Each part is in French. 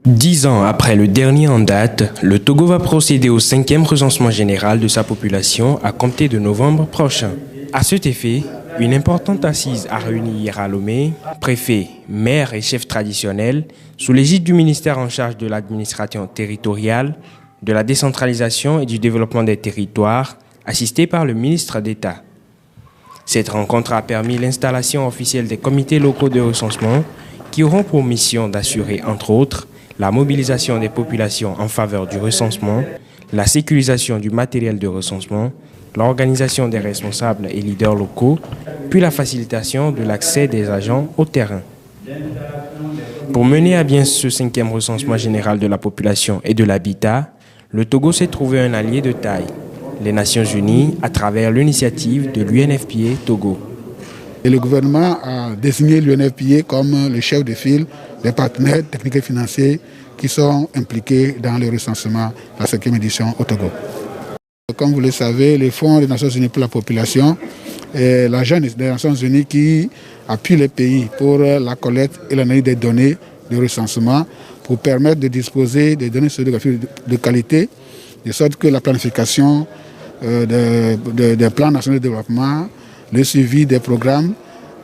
10 ans après le dernier en date, le Togo va procéder au 5e recensement général de sa population à compter de novembre prochain. À cet effet, une importante assise a réuni hier à Lomé, préfets, maires et chefs traditionnels, sous l'égide du ministère en charge de l'administration territoriale, de la décentralisation et du développement des territoires, assisté par le ministre d'État. Cette rencontre a permis l'installation officielle des comités locaux de recensement qui auront pour mission d'assurer, entre autres, la mobilisation des populations en faveur du recensement, la sécurisation du matériel de recensement, l'organisation des responsables et leaders locaux, puis la facilitation de l'accès des agents au terrain. Pour mener à bien ce 5e recensement général de la population et de l'habitat, le Togo s'est trouvé un allié de taille, les Nations Unies, à travers l'initiative de l'UNFPA Togo. Et le gouvernement a désigné l'UNFPA comme le chef de file des partenaires techniques et financiers qui sont impliqués dans le recensement de la 5e édition au Togo. Comme vous le savez, le Fonds des Nations Unies pour la population est l'agence des Nations Unies qui appuie les pays pour la collecte et l'analyse des données de recensement pour permettre de disposer des données de qualité, de sorte que la planification des plans nationaux de développement, le suivi des programmes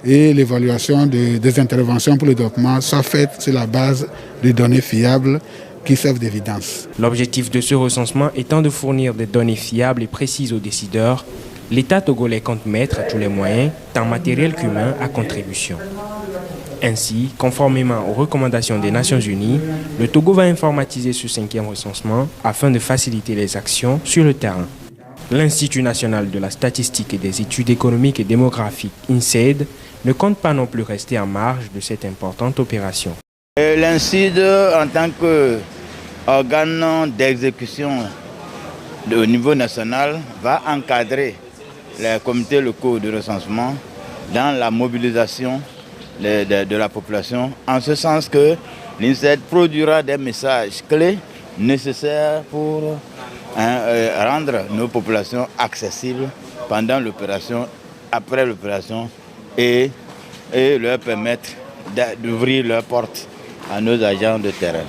et l'évaluation des interventions pour le développement soient faites sur la base de données fiables qui servent d'évidence. L'objectif de ce recensement étant de fournir des données fiables et précises aux décideurs, l'État togolais compte mettre tous les moyens, tant matériels qu'humains, à contribution. Ainsi, conformément aux recommandations des Nations Unies, le Togo va informatiser ce 5e recensement afin de faciliter les actions sur le terrain. L'Institut national de la statistique et des études économiques et démographiques, INSEED, ne compte pas non plus rester en marge de cette importante opération. L'INSEED, en tant qu'organe d'exécution au niveau national, va encadrer les comités locaux de recensement dans la mobilisation de la population, en ce sens que l'INSEED produira des messages clés nécessaires pour rendre nos populations accessibles pendant l'opération, après l'opération et leur permettre d'ouvrir leurs portes à nos agents de terrain.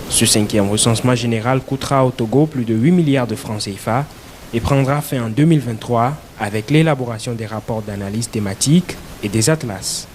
Ce 5e recensement général coûtera au Togo plus de 8 milliards de francs CFA et prendra fin en 2023 avec l'élaboration des rapports d'analyse thématique et des atlas.